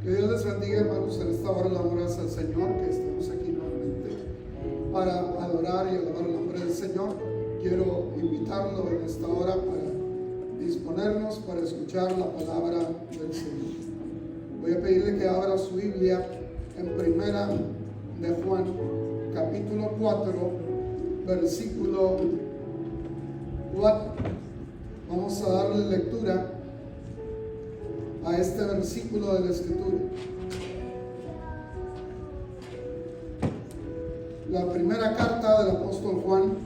Que Dios les bendiga, hermanos. En esta hora damos al Señor que estemos aquí nuevamente para adorar y alabar el nombre del Señor. Quiero invitarlo en esta hora para disponernos para escuchar la palabra del Señor. Voy a pedirle que abra su Biblia en Primera de Juan, capítulo 4, versículo 4. Vamos a darle lectura a este versículo de la Escritura. La primera carta del apóstol Juan,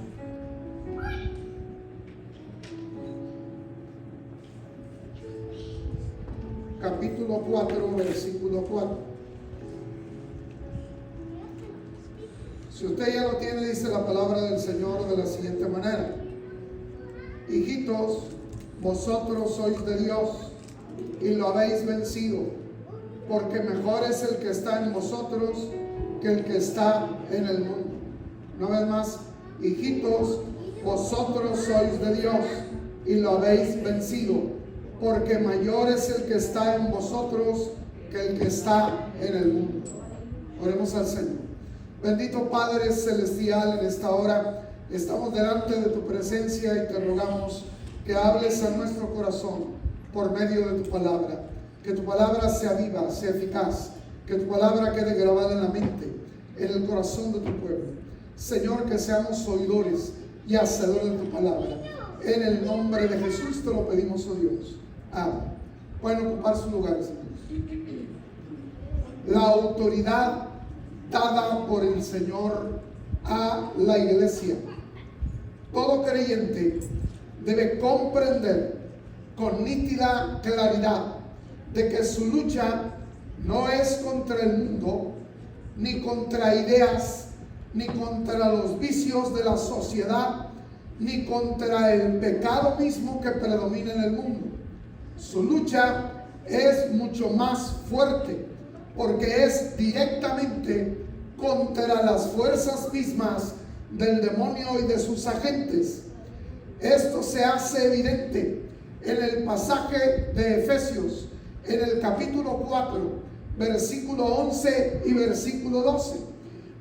capítulo 4, versículo 4. Si usted ya lo tiene, dice la palabra del Señor de la siguiente manera: hijitos, vosotros sois de Dios y lo habéis vencido, porque mejor es el que está en vosotros que el que está en el mundo. Una vez más: hijitos, vosotros sois de Dios y lo habéis vencido, porque mayor es el que está en vosotros que el que está en el mundo. Oremos al Señor. Bendito Padre Celestial, en esta hora estamos delante de tu presencia y te rogamos que hables a nuestro corazón por medio de tu palabra. Que tu palabra sea viva, sea eficaz. Que tu palabra quede grabada en la mente, en el corazón de tu pueblo. Señor, que seamos oidores y hacedores de tu palabra. En el nombre de Jesús te lo pedimos, oh Dios. Amén. Pueden ocupar sus lugares, hermanos. La autoridad dada por el Señor a la iglesia. Todo creyente debe comprender con nítida claridad de que su lucha no es contra el mundo, ni contra ideas, ni contra los vicios de la sociedad, ni contra el pecado mismo que predomina en el mundo. Su lucha es mucho más fuerte, porque es directamente contra las fuerzas mismas del demonio y de sus agentes. Esto se hace evidente en el pasaje de Efesios, en el capítulo 4, versículo 11 y versículo 12.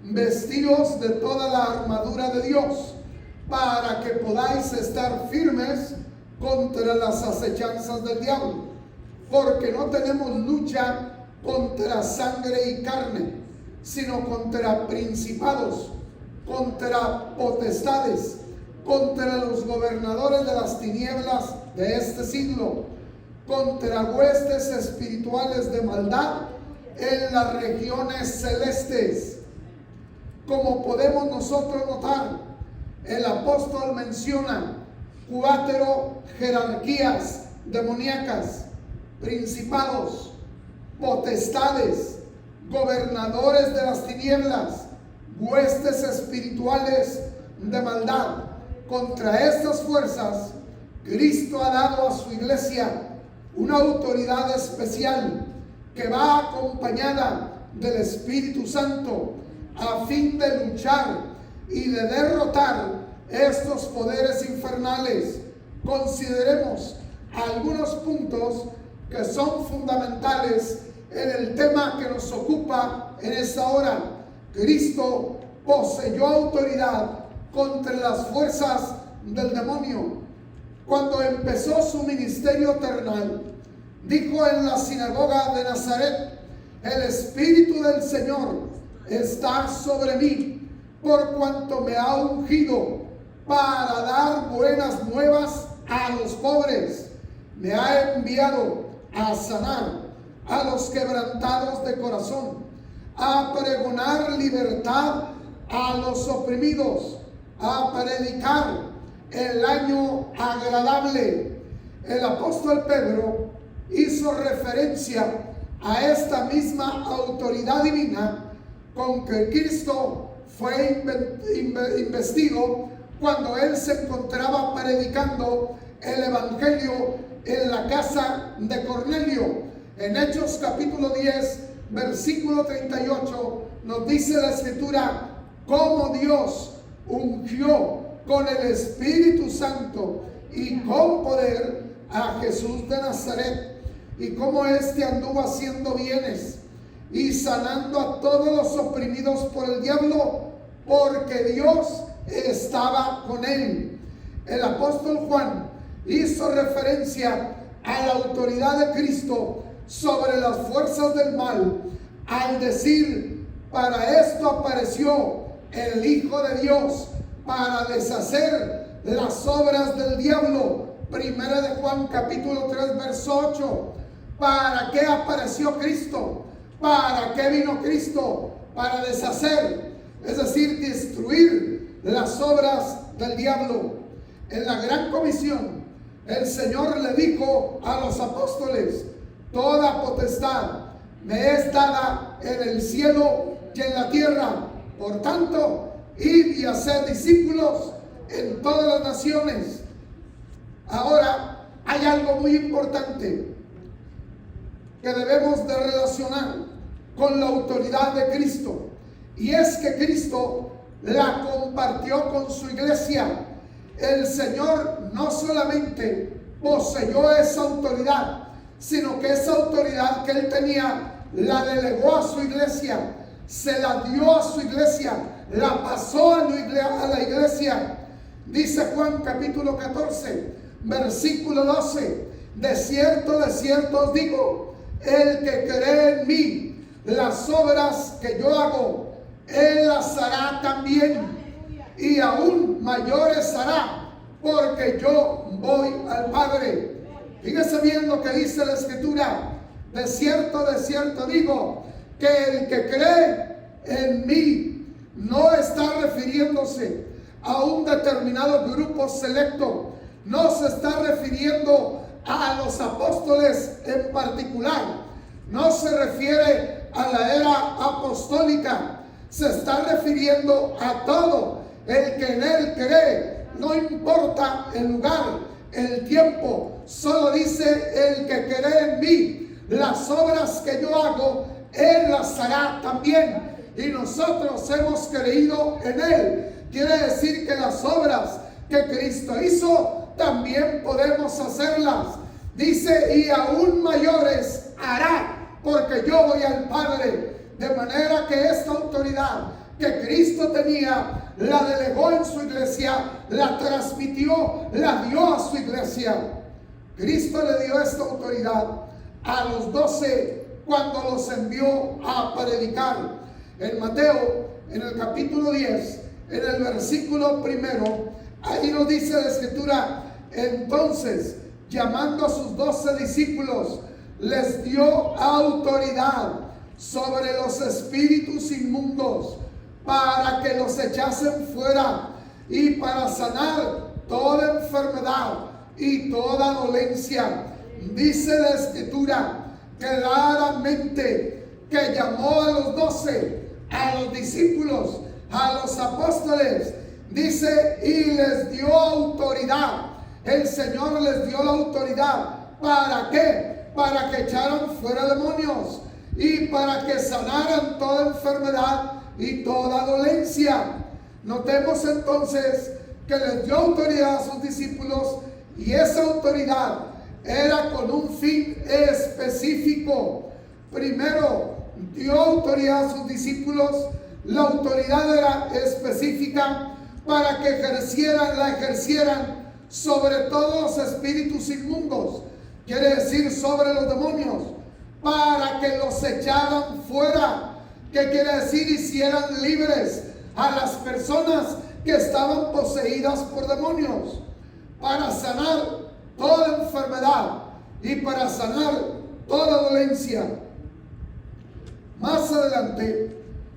Vestidos de toda la armadura de Dios, para que podáis estar firmes contra las acechanzas del diablo. Porque no tenemos lucha contra sangre y carne, sino contra principados, contra potestades, contra los gobernadores de las tinieblas de este siglo, contra huestes espirituales de maldad en las regiones celestes. Como podemos nosotros notar, el apóstol menciona 4 jerarquías demoníacas: principados, potestades, gobernadores de las tinieblas, huestes espirituales de maldad. Contra estas fuerzas, Cristo ha dado a su iglesia una autoridad especial que va acompañada del Espíritu Santo a fin de luchar y de derrotar estos poderes infernales. Consideremos algunos puntos que son fundamentales en el tema que nos ocupa en esta hora. Cristo poseyó autoridad contra las fuerzas del demonio. Cuando empezó su ministerio terrenal, dijo en la sinagoga de Nazaret: el Espíritu del Señor está sobre mí, por cuanto me ha ungido para dar buenas nuevas a los pobres. Me ha enviado a sanar a los quebrantados de corazón, a pregonar libertad a los oprimidos, a predicar el año agradable. El apóstol Pedro hizo referencia a esta misma autoridad divina con que Cristo fue investido cuando él se encontraba predicando el evangelio en la casa de Cornelio. En Hechos capítulo 10, versículo 38, nos dice la Escritura cómo Dios ungió con el Espíritu Santo y con poder a Jesús de Nazaret, y cómo éste anduvo haciendo bienes y sanando a todos los oprimidos por el diablo, porque Dios estaba con él. El apóstol Juan hizo referencia a la autoridad de Cristo sobre las fuerzas del mal al decir: para esto apareció el Hijo de Dios, para deshacer las obras del diablo. Primera de Juan capítulo 3 verso 8. ¿Para qué apareció Cristo? ¿Para qué vino Cristo? Para deshacer, es decir, destruir las obras del diablo. En la gran comisión, el Señor le dijo a los apóstoles: toda potestad me es dada en el cielo y en la tierra. Por tanto, id y haced discípulos en todas las naciones. Ahora, hay algo muy importante que debemos de relacionar con la autoridad de Cristo, y es que Cristo la compartió con su iglesia. El Señor no solamente poseyó esa autoridad, sino que esa autoridad que Él tenía la delegó a su iglesia, se la dio a su iglesia, la pasó a la iglesia. Dice Juan capítulo 14, versículo 12: de cierto os digo, el que cree en mí, las obras que yo hago, Él las hará también, y aún mayores hará, porque yo voy al Padre. Fíjese bien lo que dice la Escritura: de cierto digo, que el que cree en mí no está refiriéndose a un determinado grupo selecto, no se está refiriendo a los apóstoles en particular, no se refiere a la era apostólica, se está refiriendo a todo el que en Él cree, no importa el lugar, el tiempo. Solo dice: el que cree en mí, las obras que yo hago, Él las hará también. Y nosotros hemos creído en Él. Quiere decir que las obras que Cristo hizo, también podemos hacerlas. Dice: y aún mayores hará, porque yo voy al Padre. De manera que esta autoridad que Cristo tenía, la delegó en su iglesia, la transmitió, la dio a su iglesia. Cristo le dio esta autoridad a los 12 cuando los envió a predicar. En Mateo, en el capítulo 10, en el versículo 1, ahí nos dice la Escritura: entonces, llamando a sus 12 discípulos, les dio autoridad sobre los espíritus inmundos, para que los echasen fuera, y para sanar toda enfermedad y toda dolencia. Dice la Escritura claramente que llamó a los 12, a los discípulos, a los apóstoles. Dice: y les dio autoridad. El Señor les dio la autoridad. ¿Para qué? Para que echaran fuera demonios y para que sanaran toda enfermedad y toda dolencia. Notemos entonces que les dio autoridad a sus discípulos, y esa autoridad era con un fin específico. Primero, dio autoridad a sus discípulos. La autoridad era específica para que la ejercieran sobre todos los espíritus inmundos, quiere decir sobre los demonios, para que los echaran fuera, que quiere decir hicieran libres a las personas que estaban poseídas por demonios, para sanar toda enfermedad y para sanar toda dolencia. Más adelante,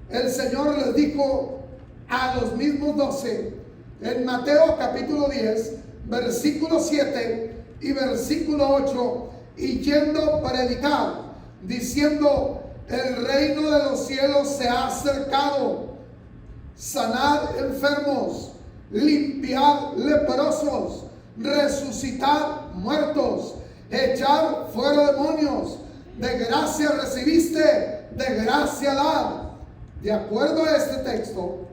el Señor les dijo a los mismos 12, en Mateo capítulo 10, versículo 7 y versículo 8, y yendo predicar, diciendo: el reino de los cielos se ha acercado, sanad enfermos, limpiad leprosos, resucitad muertos, echad fuera demonios. De gracia recibiste, de gracia dad. De acuerdo a este texto,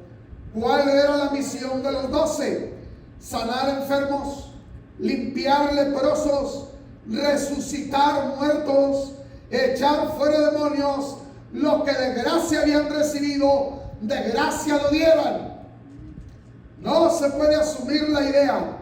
¿cuál era la misión de los 12? Sanar enfermos, limpiar leprosos, resucitar muertos, echar fuera demonios, lo que de gracia habían recibido, de gracia lo dieran. No se puede asumir la idea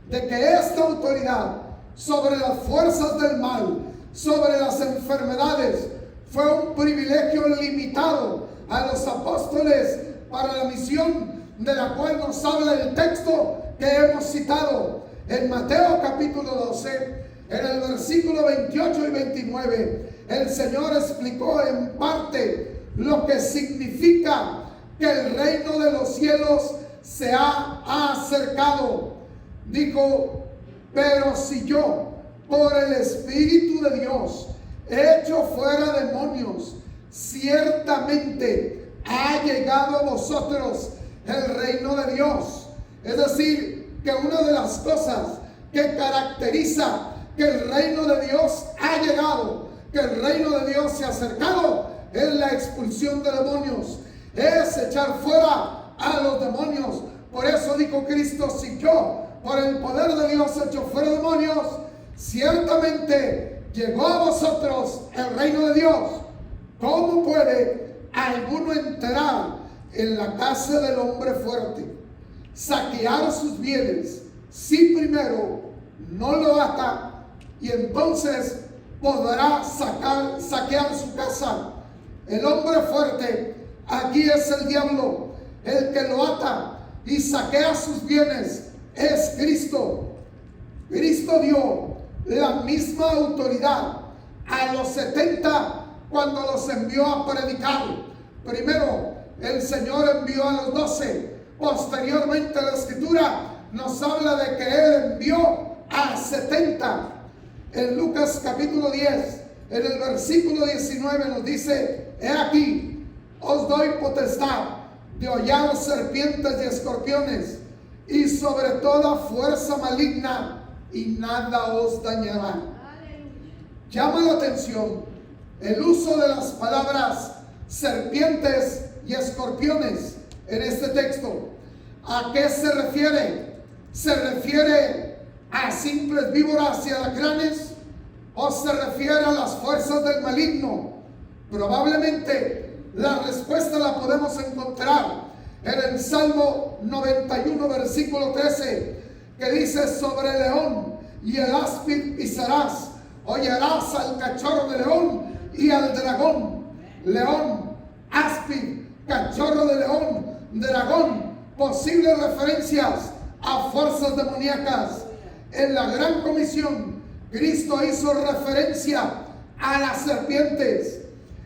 de que esta autoridad sobre las fuerzas del mal, sobre las enfermedades, fue un privilegio limitado a los apóstoles para la misión de la cual nos habla el texto que hemos citado en Mateo capítulo 12, en el versículo 28 y 29. El Señor explicó en parte lo que significa que el reino de los cielos se ha acercado. Dijo: pero si yo, por el Espíritu de Dios, echo fuera demonios, ciertamente ha llegado a vosotros el reino de Dios. Es decir, que una de las cosas que caracteriza que el reino de Dios ha llegado, que el reino de Dios se ha acercado, es la expulsión de demonios, es echar fuera a los demonios. Por eso dijo Cristo: si yo, por el poder de Dios, echo fuera demonios, ciertamente llegó a vosotros el reino de Dios. ¿Cómo puede alguno entrar en la casa del hombre fuerte, saquear sus bienes, si primero no lo ata, y entonces podrá saquear su casa? El hombre fuerte aquí es el diablo. El que lo ata y saquea sus bienes es Cristo. Cristo dio la misma autoridad a los 70 cuando los envió a predicar. Primero el Señor envió a los 12. Posteriormente la Escritura nos habla de que Él envió a 70. En Lucas capítulo 10, en el versículo 19 nos dice: he aquí, os doy potestad de hollar serpientes y escorpiones, y sobre toda fuerza maligna, y nada os dañará. Llama la atención el uso de las palabras serpientes y escorpiones en este texto. ¿A qué se refiere? ¿Se refiere a simples víboras y alacranes? ¿O se refiere a las fuerzas del maligno? Probablemente la respuesta la podemos encontrar en el Salmo 91, versículo 13, que dice: sobre el león y el áspid pisarás, hollarás al cachorro de león y al dragón. León, áspid, cachorro de león, dragón, posibles referencias a fuerzas demoníacas. En la Gran Comisión, Cristo hizo referencia a las serpientes.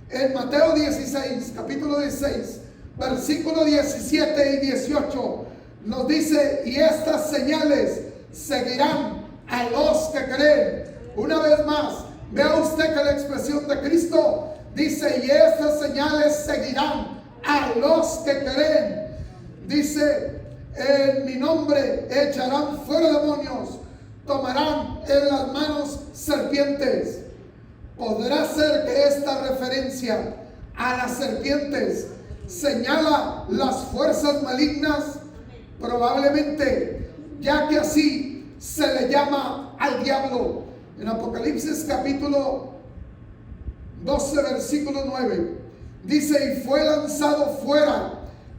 En Mateo 16, capítulo 16, versículo 17 y 18, nos dice: y estas señales seguirán a los que creen. Una vez más, vea usted que la expresión de Cristo dice: y estas señales seguirán a los que creen. Dice: en mi nombre echarán fuera demonios, tomarán en las manos serpientes. ¿Podrá ser que esta referencia a las serpientes señala las fuerzas malignas? Probablemente, ya que así se le llama al diablo. En Apocalipsis capítulo 12, versículo 9, dice: y fue lanzado fuera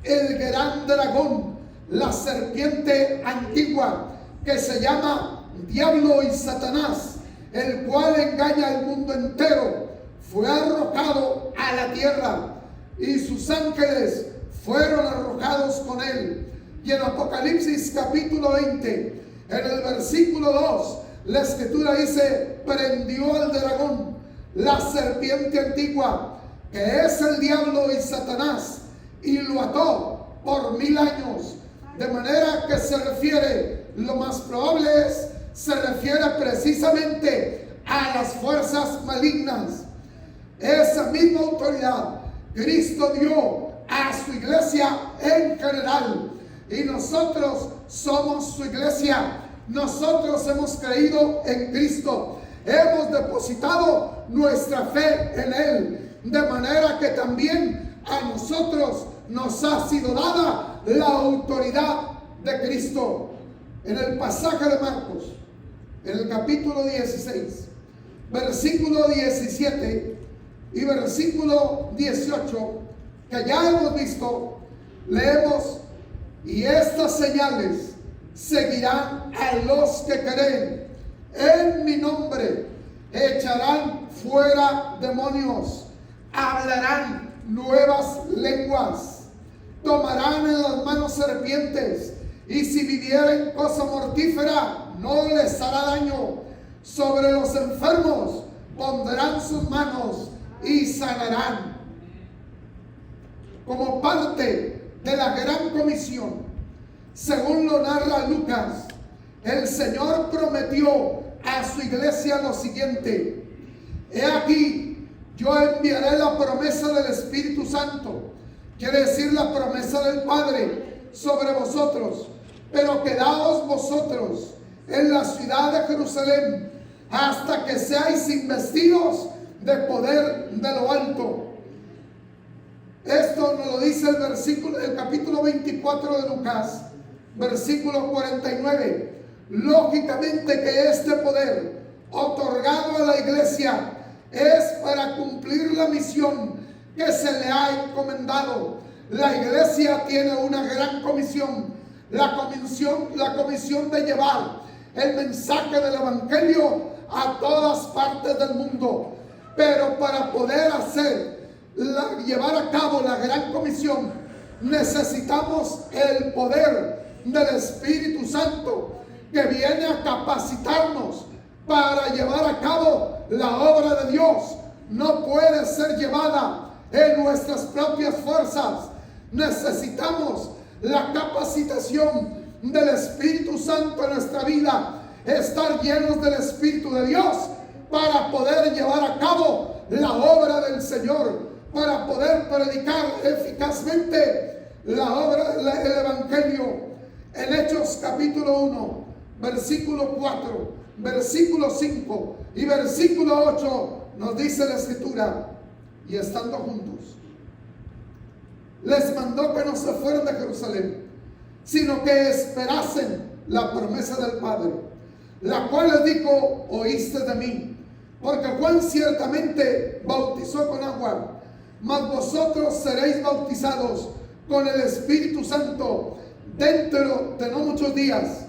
el gran dragón, la serpiente antigua, que se llama Diablo y Satanás, el cual engaña al mundo entero. Fue arrojado a la tierra, y sus ángeles fueron arrojados con él. Y en Apocalipsis capítulo 20, en el versículo 2, la Escritura dice: prendió al dragón, la serpiente antigua, que es el diablo y Satanás, y lo ató por 1000 años. De manera que se refiere, lo más probable es, se refiere precisamente a las fuerzas malignas. Esa misma autoridad Cristo dio a su iglesia en general, y nosotros somos su iglesia. Nosotros hemos creído en Cristo, hemos depositado nuestra fe en Él, de manera que también a nosotros nos ha sido dada la autoridad de Cristo. En el pasaje de Marcos, en el capítulo 16, versículo 17 y versículo 18, que ya hemos visto, leemos: y estas señales seguirán a los que creen. En mi nombre echarán fuera demonios, hablarán nuevas lenguas, tomarán en las manos serpientes, y si vivieren cosa mortífera no les hará daño. Sobre los enfermos pondrán sus manos y sanarán. Como parte de la gran comisión, según lo narra Lucas, el Señor prometió a su iglesia lo siguiente: he aquí, yo enviaré la promesa del Espíritu Santo, quiere decir la promesa del Padre, sobre vosotros, pero quedaos vosotros en la ciudad de Jerusalén hasta que seáis investidos de poder de lo alto. Esto nos lo dice el versículo del capítulo 24 de Lucas, versículo 49. Lógicamente que este poder otorgado a la iglesia es para cumplir la misión que se le ha encomendado. La iglesia tiene una gran comisión, la comisión de llevar el mensaje del evangelio a todas partes del mundo. Pero para poder llevar a cabo la gran comisión, necesitamos el poder del Espíritu Santo, que viene a capacitarnos para llevar a cabo la obra de Dios. No puede ser llevada en nuestras propias fuerzas. Necesitamos la capacitación del Espíritu Santo en nuestra vida, estar llenos del Espíritu de Dios para poder llevar a cabo la obra del Señor, para poder predicar eficazmente la obra del Evangelio. En Hechos capítulo 1, versículo 4, versículo 5 y versículo 8 nos dice la Escritura: y estando juntos, les mandó que no se fueran de Jerusalén, sino que esperasen la promesa del Padre, la cual les dijo: oíste de mí, porque Juan ciertamente bautizó con agua, mas vosotros seréis bautizados con el Espíritu Santo dentro de no muchos días,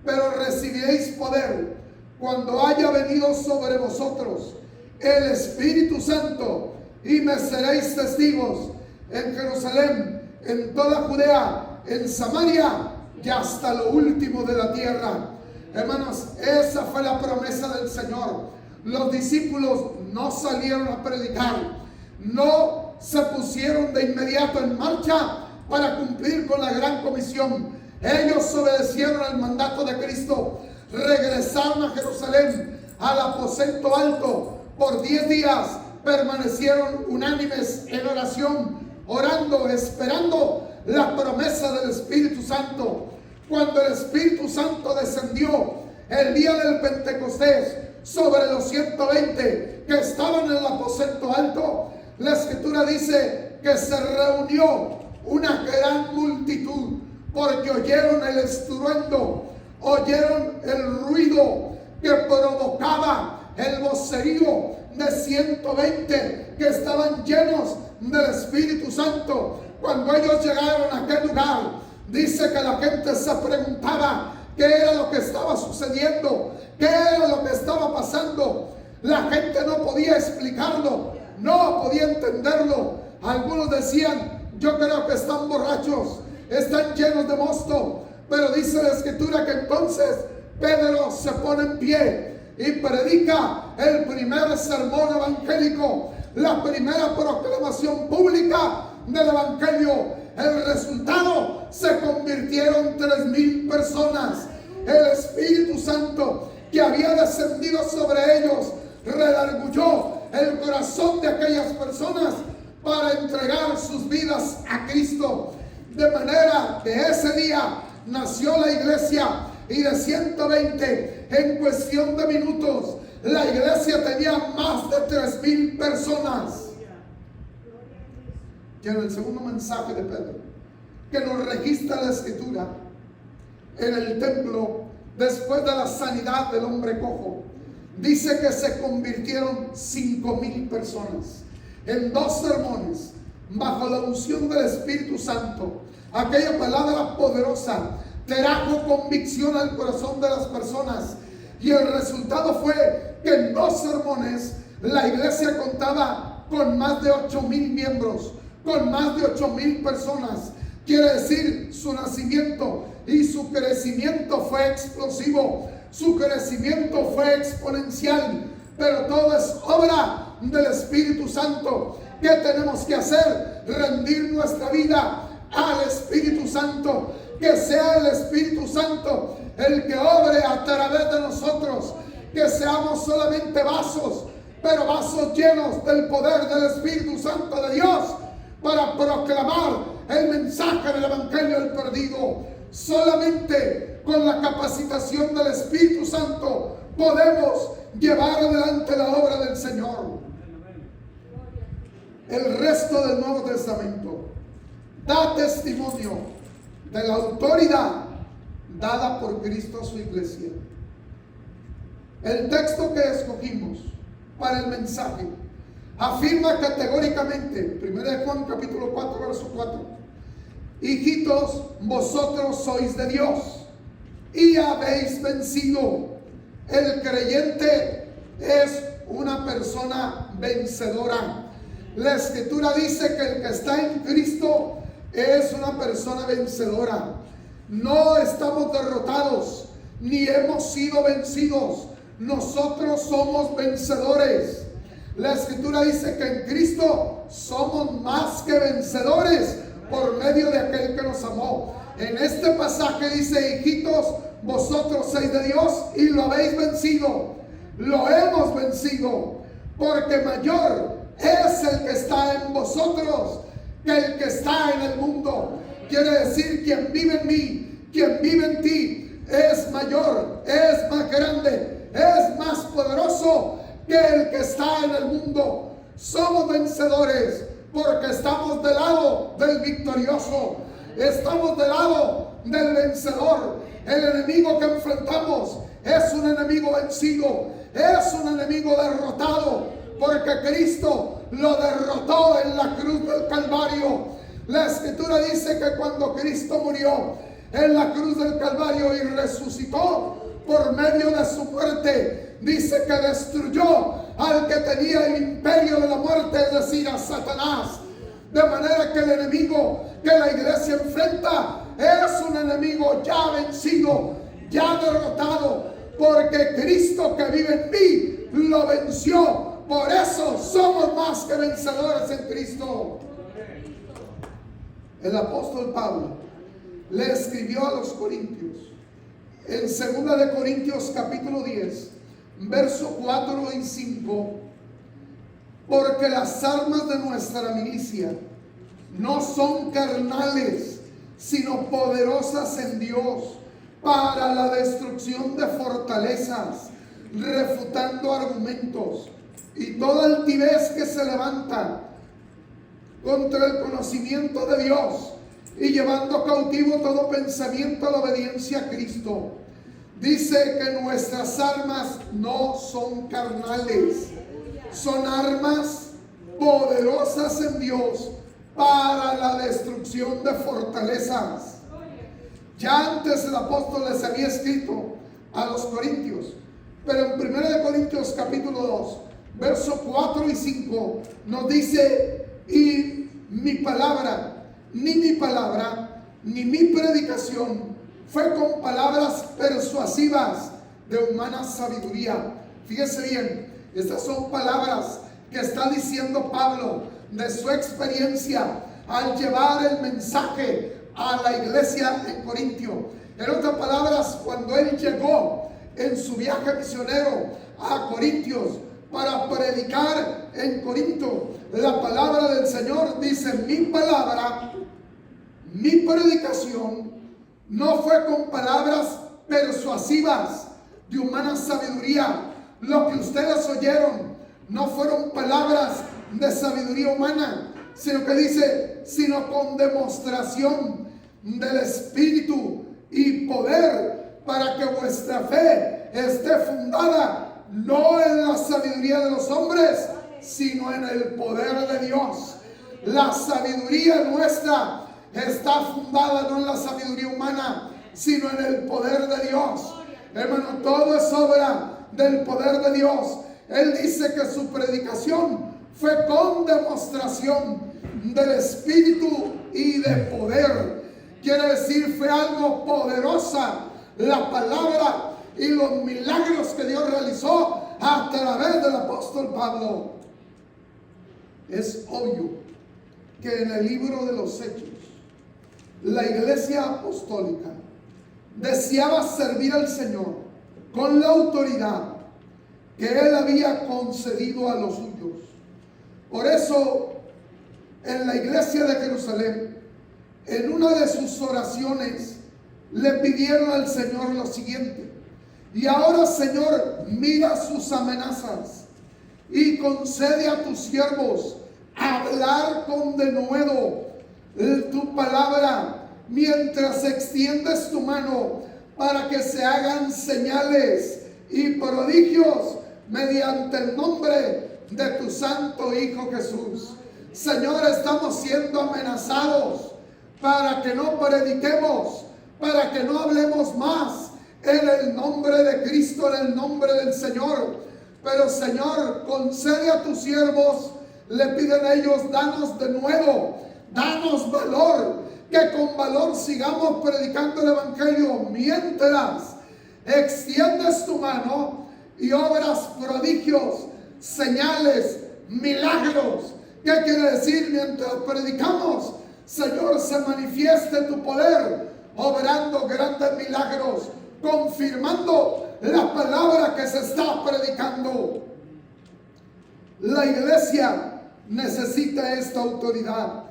pero recibiréis poder cuando haya venido sobre vosotros el Espíritu Santo, y me seréis testigos en Jerusalén, en toda Judea, en Samaria y hasta lo último de la tierra. Hermanos, esa fue la promesa del Señor. Los discípulos no salieron a predicar, no se pusieron de inmediato en marcha para cumplir con la gran comisión. Ellos obedecieron al mandato de Cristo, regresaron a Jerusalén, al aposento alto. Por 10 días permanecieron unánimes en oración, orando, esperando la promesa del Espíritu Santo. Cuando el Espíritu Santo descendió el día del Pentecostés sobre los 120 que estaban en el aposento alto, la Escritura dice que se reunió una gran multitud, porque oyeron el estruendo, oyeron el ruido que provocaba el vocerío de 120 que estaban llenos del Espíritu Santo. Cuando ellos llegaron a aquel lugar, dice que la gente se preguntaba qué era lo que estaba sucediendo, qué era lo que estaba pasando. La gente no podía explicarlo, no podía entenderlo. Algunos decían: yo creo que están borrachos, están llenos de mosto. Pero dice la Escritura que entonces Pedro se pone en pie y predica el primer sermón evangélico, la primera proclamación pública del evangelio. El resultado: se convirtieron 3,000 personas. El Espíritu Santo que había descendido sobre ellos redarguyó el corazón de aquellas personas para entregar sus vidas a Cristo. De manera que ese día nació la iglesia, y de 120 en cuestión de minutos la iglesia tenía más de 3,000 personas. Y en el segundo mensaje de Pedro, que nos registra la Escritura, en el templo después de la sanidad del hombre cojo, dice que se convirtieron 5,000 personas en 2 sermones bajo la unción del Espíritu Santo. Aquella palabra poderosa trajo convicción al corazón de las personas, y el resultado fue que en 2 sermones la iglesia contaba con más de 8,000 miembros, con más de 8,000 personas. Quiere decir, su nacimiento y su crecimiento fue explosivo, su crecimiento fue exponencial, pero todo es obra del Espíritu Santo. ¿Qué tenemos que hacer? Rendir nuestra vida al Espíritu Santo, que sea el Espíritu Santo el que obre a través de nosotros, que seamos solamente vasos, pero vasos llenos del poder del Espíritu Santo de Dios para proclamar el mensaje del Evangelio del perdido. Solamente con la capacitación del Espíritu Santo podemos llevar adelante la obra del Señor. El resto del Nuevo Testamento da testimonio de la autoridad dada por Cristo a su iglesia. El texto que escogimos para el mensaje afirma categóricamente, 1 Juan capítulo 4 verso 4: hijitos, vosotros sois de Dios y habéis vencido. El creyente es una persona vencedora. La Escritura dice que el que está en Cristo es una persona vencedora. No estamos derrotados, ni hemos sido vencidos. Nosotros somos vencedores. La Escritura dice que en Cristo somos más que vencedores por medio de aquel que nos amó. En este pasaje dice: hijitos, vosotros sois de Dios y lo habéis vencido. Lo hemos vencido, porque mayor es el que está en vosotros que el que está en el mundo. Quiere decir, quien vive en mí, quien vive en ti, es mayor, es más grande, es más poderoso que el que está en el mundo. Somos vencedores porque estamos del lado del victorioso, estamos del lado del vencedor. El enemigo que enfrentamos es un enemigo vencido, es un enemigo derrotado, porque Cristo lo derrotó en la cruz del Calvario. La Escritura dice que cuando Cristo murió en la cruz del Calvario y resucitó por medio de su muerte, dice que destruyó al que tenía el imperio de la muerte, es decir, a Satanás. De manera que el enemigo que la iglesia enfrenta es un enemigo ya vencido, ya derrotado, porque Cristo que vive en mí lo venció. Por eso somos más que vencedores en Cristo. El apóstol Pablo le escribió a los Corintios en 2 de Corintios capítulo 10 verso 4 y 5: porque las armas de nuestra milicia no son carnales, sino poderosas en Dios para la destrucción de fortalezas, refutando argumentos y toda altivez que se levanta contra el conocimiento de Dios, y llevando cautivo todo pensamiento a la obediencia a Cristo. Dice que nuestras armas no son carnales, son armas poderosas en Dios para la destrucción de fortalezas. Ya antes el apóstol les había escrito a los Corintios, pero en 1 Corintios capítulo 2 verso 4 y 5 nos dice: y mi palabra, ni mi predicación fue con palabras persuasivas de humana sabiduría. Fíjese bien, estas son palabras que está diciendo Pablo de su experiencia al llevar el mensaje a la iglesia en Corintio. En otras palabras, cuando él llegó en su viaje misionero a Corintios para predicar en Corinto, la palabra del Señor dice: mi palabra, mi predicación no fue con palabras persuasivas de humana sabiduría. Lo que ustedes oyeron no fueron palabras de sabiduría humana, sino que dice: sino con demostración del Espíritu y poder, para que vuestra fe esté fundada no en la sabiduría de los hombres, sino en el poder de Dios. La sabiduría nuestra está fundada no en la sabiduría humana, sino en el poder de Dios. Hermano, todo es obra del poder de Dios. Él dice que su predicación fue con demostración del Espíritu y de poder. Quiere decir, fue algo poderosa la palabra y los milagros que Dios realizó a través del apóstol Pablo. Es obvio que en el libro de los Hechos, la iglesia apostólica deseaba servir al Señor con la autoridad que Él había concedido a los suyos. Por eso, en la iglesia de Jerusalén, en una de sus oraciones, le pidieron al Señor lo siguiente: y ahora, Señor, mira sus amenazas y concede a tus siervos hablar con denuedo tu palabra, mientras extiendes tu mano, para que se hagan señales y prodigios mediante el nombre de tu santo Hijo Jesús. Señor, estamos siendo amenazados para que no prediquemos, para que no hablemos más en el nombre de Cristo, en el nombre del Señor. Pero Señor, concede a tus siervos, le piden ellos, danos de nuevo, danos valor, que con valor sigamos predicando el Evangelio mientras extiendes tu mano y obras prodigios, señales, milagros. ¿Qué quiere decir? Mientras predicamos, Señor, se manifieste tu poder, obrando grandes milagros, confirmando la palabra que se está predicando. La iglesia necesita esta autoridad.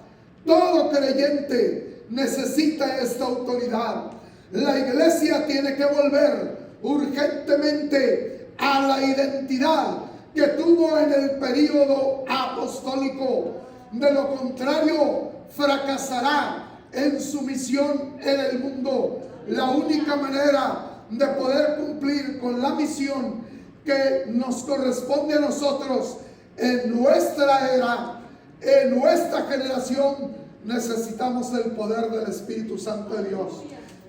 Todo creyente necesita esta autoridad. La iglesia tiene que volver urgentemente a la identidad que tuvo en el período apostólico. De lo contrario, fracasará en su misión en el mundo. La única manera de poder cumplir con la misión que nos corresponde a nosotros en nuestra era, en nuestra generación, necesitamos el poder del Espíritu Santo de Dios.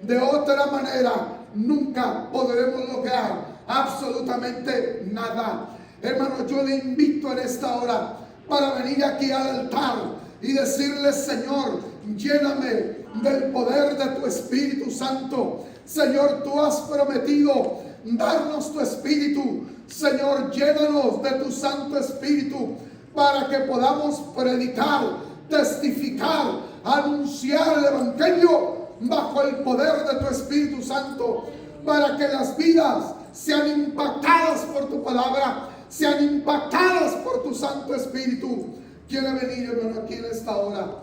De otra manera, nunca podremos lograr absolutamente nada. Hermano, yo le invito en esta hora para venir aquí al altar y decirle: Señor, lléname del poder de tu Espíritu Santo. Señor, tú has prometido darnos tu Espíritu. Señor, llénanos de tu Santo Espíritu para que podamos predicar, testificar, anunciar el Evangelio bajo el poder de tu Espíritu Santo, para que las vidas sean impactadas por tu palabra, sean impactadas por tu Santo Espíritu. Quiere venir, hermano, aquí en esta hora